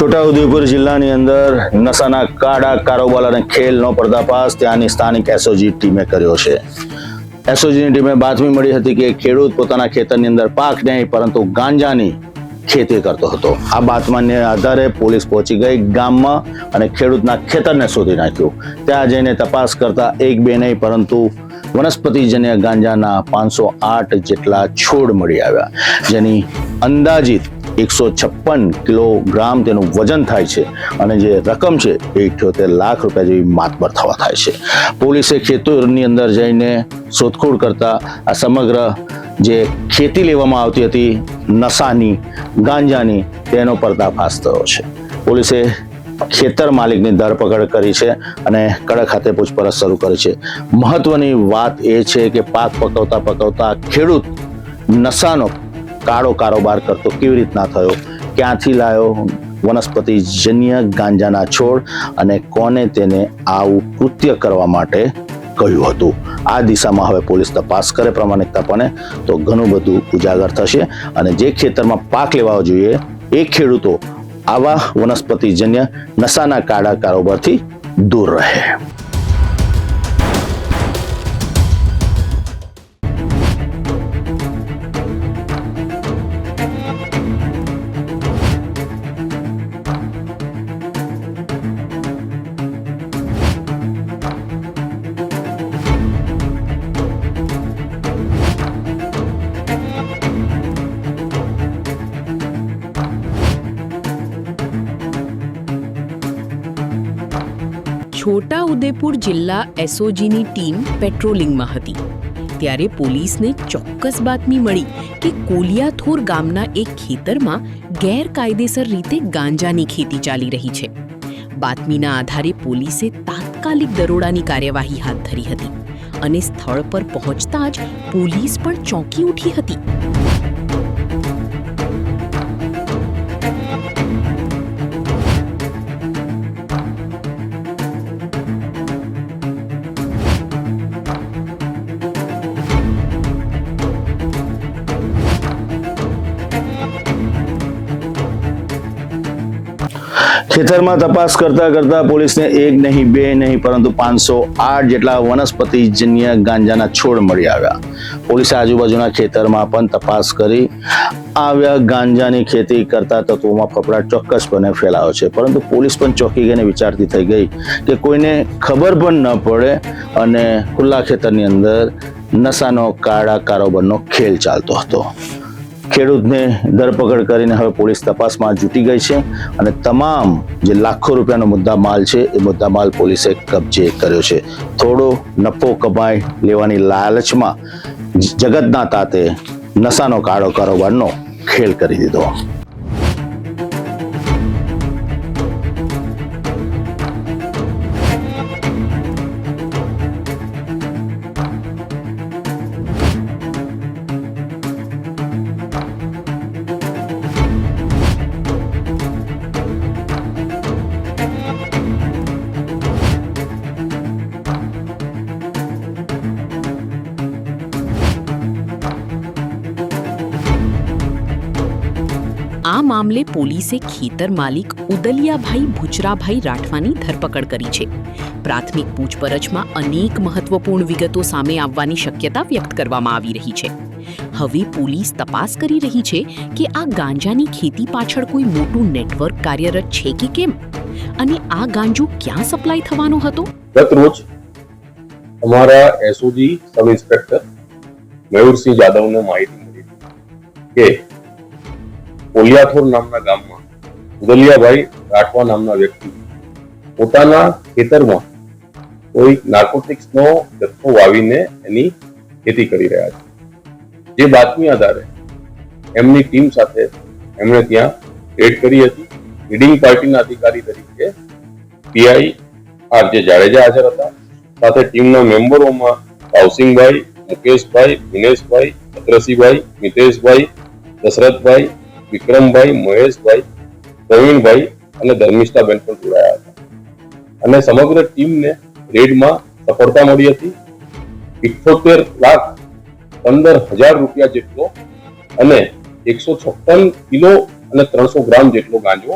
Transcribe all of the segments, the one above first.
છોટાઉદેપુર જિલ્લાની અંદર નશાના કાળા કારોબાર અને ખેલનો પર્દાફાશ ત્યાંની સ્થાનિક એસઓજી ટીમે કર્યો છે। એસઓજીની ટીમે બાતમી મળી હતી કે ખેડૂત પોતાના ખેતરની અંદર પાક નહીં પરંતુ ગાંજાની ખેતી કરતો હતો। આ બાતમીને આધારે પોલીસ પહોંચી ગઈ ગામમાં અને ખેડૂતના ખેતરને શોધી નાખ્યું। ત્યાં જઈને તપાસ કરતા એક બે નહીં પરંતુ વનસ્પતિજન્ય ગાંજાના 508 જેટલા છોડ મળી આવ્યા, જેની અંદાજિત 156 કિલોગ્રામ તેનું વજન થાય છે અને જે રકમ છે એ 78 લાખ રૂપિયા જેવી માતબર થવા થાય છે। પોલીસે ખેતરની અંદર જઈને શોધખોળ કરતા આ સમગ્ર જે ખેતી લેવામાં આવતી હતી નશાની ગાંજાની તેનો પર્દાફાશ થયો છે। પોલીસે ખેતર માલિકની ધરપકડ કરી છે અને કડક હાથે પૂછપરછ શરૂ કરી છે। મહત્વની વાત એ છે કે પાક પકવતા ખેડૂત નશાનો કાળો કારોબાર કરતો કેવી રીતના થયો, ક્યાંથી લાયો વનસ્પતિજન્ય ગાંજાના છોડ અને કોને તેને આવું કૃત્ય કરવા માટે કહ્યું હતું। આ દિશામાં હવે પોલીસ તપાસ કરે પ્રામાણિકતાપણે તો ઘણું બધું ઉજાગર થશે અને જે ખેતરમાં પાક લેવા જોઈએ એ ખેડૂતો આવા વનસ્પતિજન્ય નશાના કાળા કારોબારથી દૂર રહે। છોટા ઉદેપુર જિલ્લા એસઓજીની ટીમ પેટ્રોલિંગમાં હતી ત્યારે પોલીસને ચોક્કસ બાતમી મળી કે કોલિયાથોર ગામના એક ખેતરમાં ગેરકાયદેસર રીતે ગાંજાની ખેતી ચાલી રહી છે। બાતમીના આધારે પોલીસે તાત્કાલિક દરોડાની કાર્યવાહી હાથ ધરી હતી અને સ્થળ પર પહોંચતા જ પોલીસ પણ ચોંકી ઉઠી હતી। ખેતરમાં તપાસ કરતા પોલીસને એક નહીં બે નહીં પરંતુ 508 જેટલા વનસ્પતિજન્ય ગાંજાના છોડ મળી આવ્યા। પોલીસે આજુબાજુના ખેતરમાં પણ તપાસ કરી આવ્યા ગાંજાની ખેતી કરતા તત્વોમાં ફફડાટ ચોક્કસપણે ફેલાયો છે, પરંતુ પોલીસ પણ ચોંકી ગઈને વિચારતી થઈ ગઈ કે કોઈને ખબર પણ ન પડે અને ખુલ્લા ખેતરની અંદર નશાનો કાળા કારોબારનો ખેલ ચાલતો હતો। ખેડૂતને ધરપકડ કરીને હવે પોલીસ તપાસમાં જૂટી ગઈ છે અને તમામ જે લાખો રૂપિયાનો મુદ્દામાલ છે એ મુદ્દામાલ પોલીસે કબજે કર્યો છે। થોડો નફો કમાઈ લેવાની લાલચમાં જગતના તાતે નશાનો કાળો કારોબારનો ખેલ કરી દીધો। આ મામલે પોલીસે ખેતર માલિક ઉદલિયાભાઈ ભુચરાભાઈ રાઠવાની ધરપકડ કરી છે। પ્રાથમિક પૂછપરછમાં અનેક મહત્વપૂર્ણ વિગતો સામે આવવાની શક્યતા વ્યક્ત કરવામાં આવી રહી છે। હવે પોલીસ તપાસ કરી રહી છે કે આ ગાંજાની ખેતી પાછળ કોઈ મોટું નેટવર્ક કાર્યરત છે કે કેમ અને આ ગાંજો ક્યાં સપ્લાય થવાનો હતો। ગત રોજ અમારા એસઓજી સબ ઇન્સ્પેક્ટર મયુરસિંહ જાદવને માહિતી મળી કે કોલિયાથોર નામના ગામમાં ઉદલિયાભાઈ રાઠવા નામના વ્યક્તિ પોતાના ખેતરમાં કોઈ નાર્કોટિક્સનો જથ્થો વાવીને એની ખેતી કરી રહ્યા છે। જે બાતમી આધારે એમની ટીમ સાથે એમણે ત્યાં રેડ કરી હતી। લીડિંગ પાર્ટીના અધિકારી તરીકે પીઆઈ આરજે જાડેજા હાજર હતા। સાથે ટીમના મેમ્બરોમાં ભાવસિંહભાઈ, મુકેશભાઈ, દિનેશભાઈ, ભદ્રસિંહભાઈ, મિતેશભાઈ, દશરથભાઈ, વિક્રમભાઈ, મહેશભાઈ, પ્રવીણભાઈ અને ધર્મિષ્ઠાબેન પણ જોડાયા હતા અને સમગ્ર ટીમને રેડમાં સફળતા મળી હતી। 78,15,000 રૂપિયા જેટલો અને 156 કિલો અને 300 ગ્રામ જેટલો ગાંજો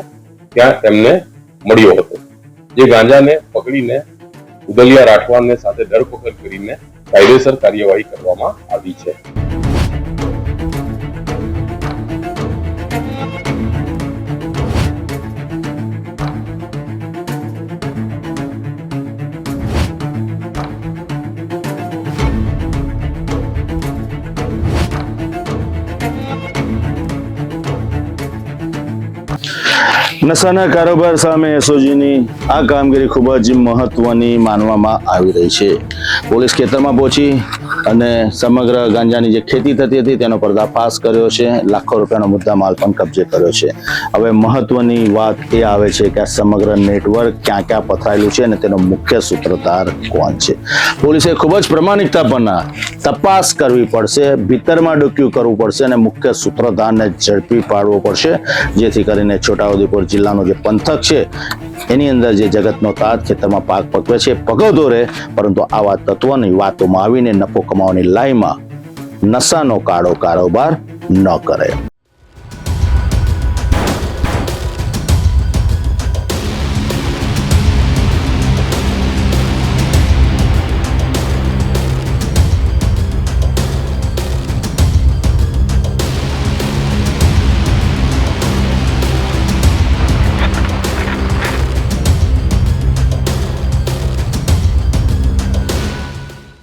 ત્યાં તેમને મળ્યો હતો, જે ગાંજાને પકડીને ઉદલિયા રાઠવાને સાથે ધરપકડ કરીને કાયદેસર કાર્યવાહી કરવામાં આવી છે. નશાના કારોબાર સામે એસઓજીની આ કામગીરી ખૂબ જ મહત્વની માનવામાં આવી રહી છે. પોલીસ ખેતરમાં પહોંચી અને સમગ્ર ગાંજાની જે ખેતી થતી હતી તેનો પર્દાફાશ કર્યો છે. લાખો રૂપિયાનો મુદ્દા માલ પણ કબજે કર્યો છે. હવે મહત્વની વાત એ આવે છે કે આ સમગ્ર નેટવર્ક ક્યાં ક્યાં પથરાયેલું છે અને તેનો મુખ્ય સૂત્રધાર કોણ છે. પોલીસે ખૂબ જ પ્રમાણિકતાપૂર્ણ તપાસ કરવી પડશે, ભીતરમાં ડોક્યુ કરવું પડશે અને મુખ્ય સૂત્રધારને ઝડપી પાડવો પડશે, જેથી કરીને છોટાઉદેપુર જિલ્લાનો જે પંથક છે એની અંદર જે જગતનો તાત ખેતરમાં પાક પકવે છે પકવતો રહે, પરંતુ આવા તત્વોની વાતોમાં આવીને નફો કમાવાની લાઈમાં નશાનો કાળો કારોબાર ન કરે.